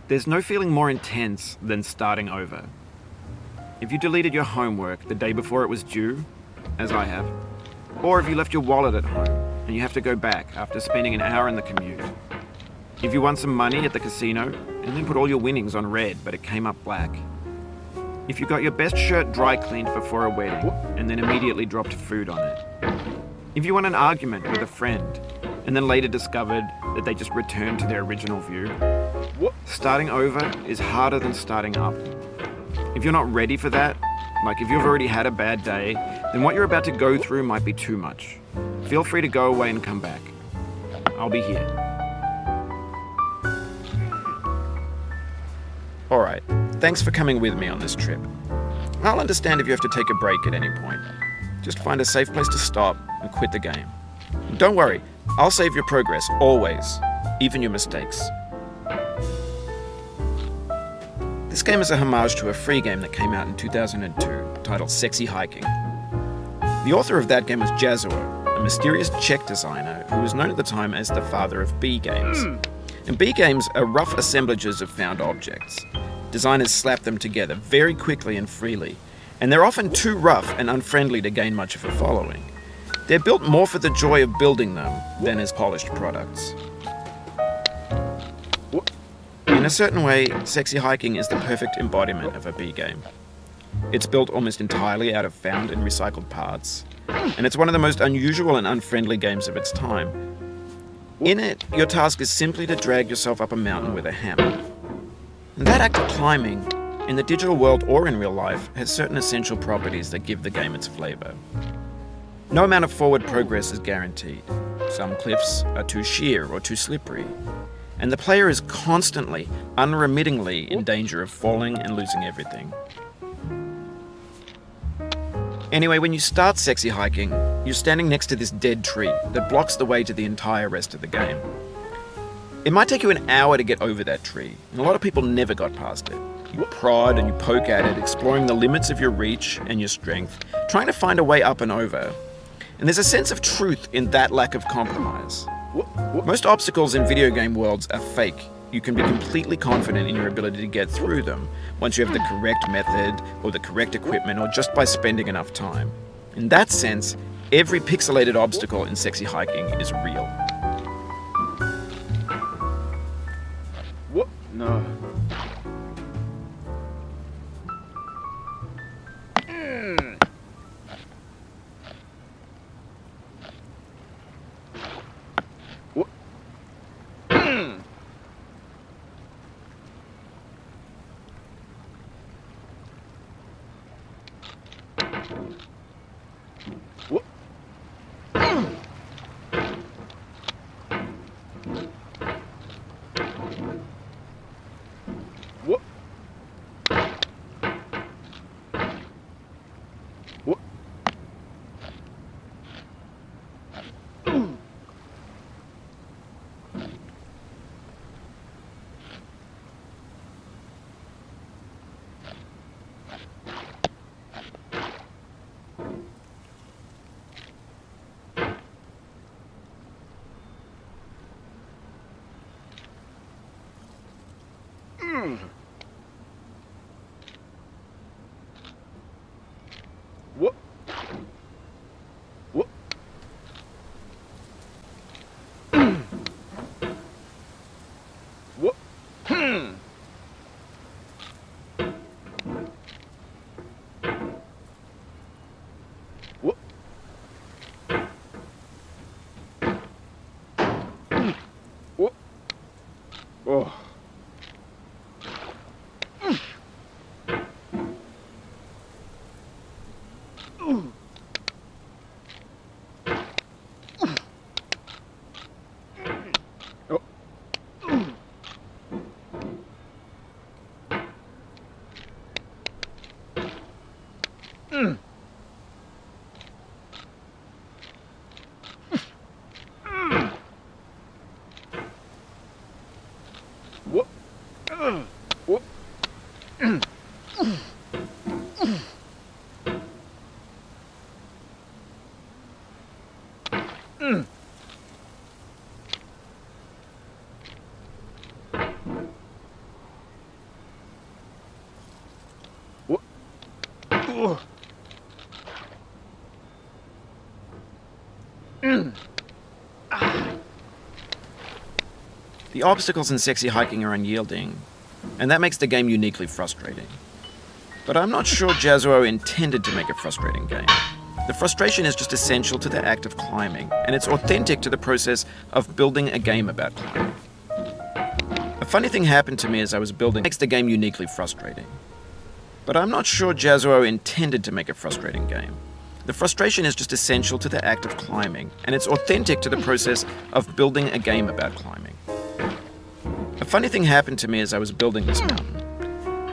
There's no feeling more intense than starting over. If you deleted your homework the day before it was due, as I have, or if you left your wallet at home and you have to go back after spending an hour in the commute. If you won some money at the casino and then put all your winnings on red but it came up black. If you got your best shirt dry cleaned before a wedding and then immediately dropped food on it. If you won an argument with a friend and then later discovered that they just returned to their original view. Starting over is harder than starting up. If you're not ready for that, like if you've already had a bad day, then what you're about to go through might be too much. Feel free to go away and come back. I'll be here. Alright, thanks for coming with me on this trip. I'll understand if you have to take a break at any point. Just find a safe place to stop and quit the game. Don't worry, I'll save your progress, always, even your mistakes. This game is a homage to a free game that came out in 2002, titled Sexy Hiking. The author of that game was Jazuo, a mysterious Czech designer who was known at the time as the father of B games. And B games are rough assemblages of found objects. Designers slap them together very quickly and freely, and they're often too rough and unfriendly to gain much of a following. They're built more for the joy of building them than as polished products. In a certain way, Sexy Hiking is the perfect embodiment of a B game. It's built almost entirely out of found and recycled parts, and it's one of the most unusual and unfriendly games of its time. In it, your task is simply to drag yourself up a mountain with a hammer. And that act of climbing, in the digital world or in real life, has certain essential properties that give the game its flavor. No amount of forward progress is guaranteed. Some cliffs are too sheer or too slippery, and the player is constantly, unremittingly in danger of falling and losing everything. Anyway, when you start Sexy Hiking, you're standing next to this dead tree that blocks the way to the entire rest of the game. It might take you an hour to get over that tree, and a lot of people never got past it. You prod and you poke at it, exploring the limits of your reach and your strength, trying to find a way up and over. And there's a sense of truth in that lack of compromise. Most obstacles in video game worlds are fake. You can be completely confident in your ability to get through them once you have the correct method or the correct equipment or just by spending enough time. In that sense, every pixelated obstacle in Sexy Hiking is real. What? No. What? What? What? What? What? Oh. What? What? Oh. The obstacles in sexy hiking are unyielding, and that makes the game uniquely frustrating. But I'm not sure Jazuo intended to make a frustrating game. The frustration is just essential to the act of climbing, and it's authentic to the process of building a game about climbing. A funny thing happened to me as I was building makes the game uniquely frustrating. But I'm not sure Jazuo intended to make a frustrating game. The frustration is just essential to the act of climbing, and it's authentic to the process of building a game about climbing. A funny thing happened to me as I was building this mountain.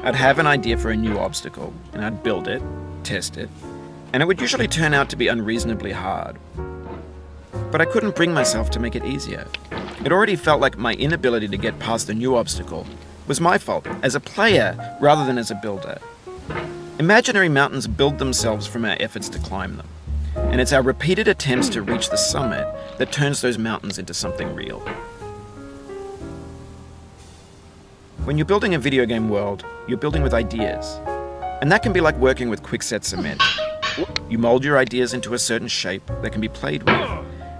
I'd have an idea for a new obstacle, and I'd build it, test it, and it would usually turn out to be unreasonably hard. But I couldn't bring myself to make it easier. It already felt like my inability to get past the new obstacle was my fault as a player rather than as a builder. Imaginary mountains build themselves from our efforts to climb them, and it's our repeated attempts to reach the summit that turns those mountains into something real. When you're building a video game world, you're building with ideas, and that can be like working with quickset cement. You mold your ideas into a certain shape that can be played with,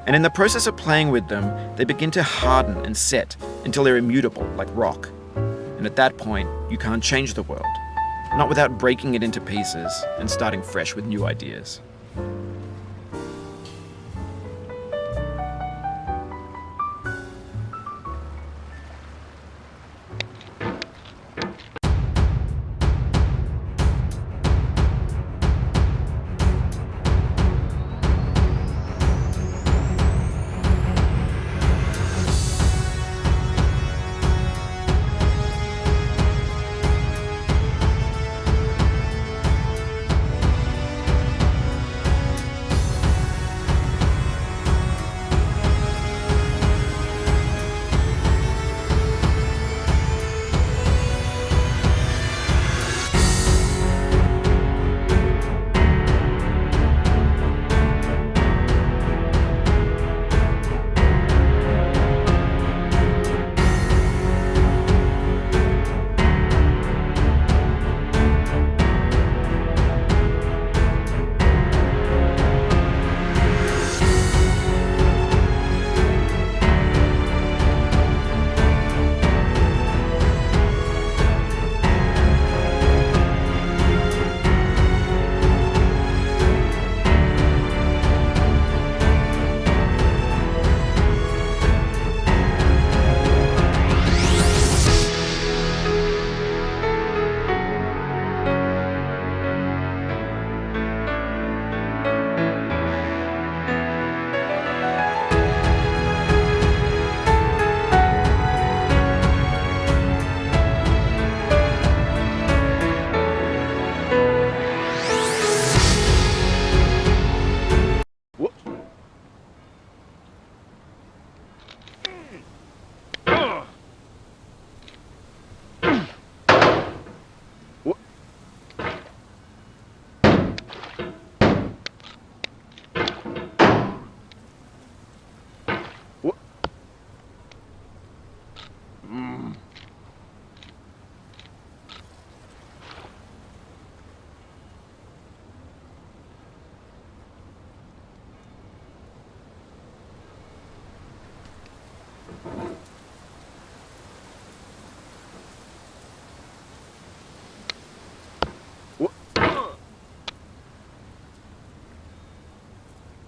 and in the process of playing with them, they begin to harden and set until they're immutable, like rock. And at that point, you can't change the world, not without breaking it into pieces and starting fresh with new ideas.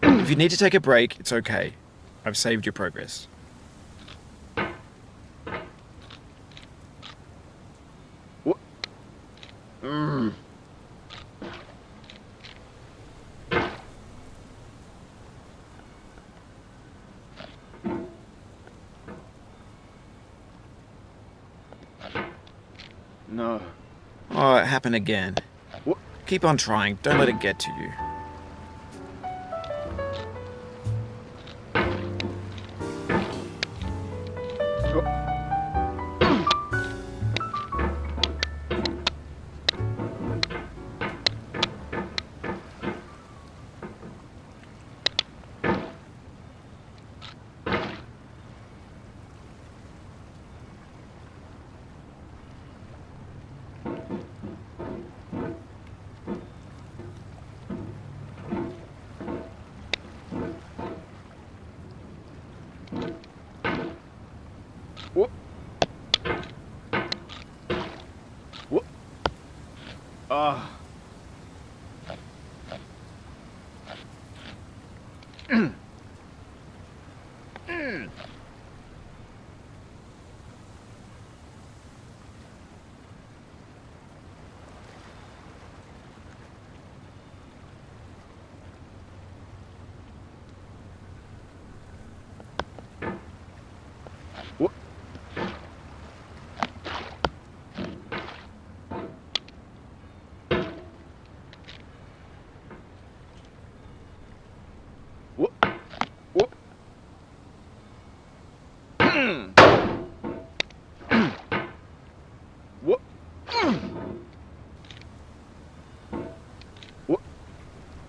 If you need to take a break, it's okay. I've saved your progress. What? No. Oh, it happened again. What? Keep on trying. Don't let it get to you. Ah.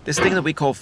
This thing that we call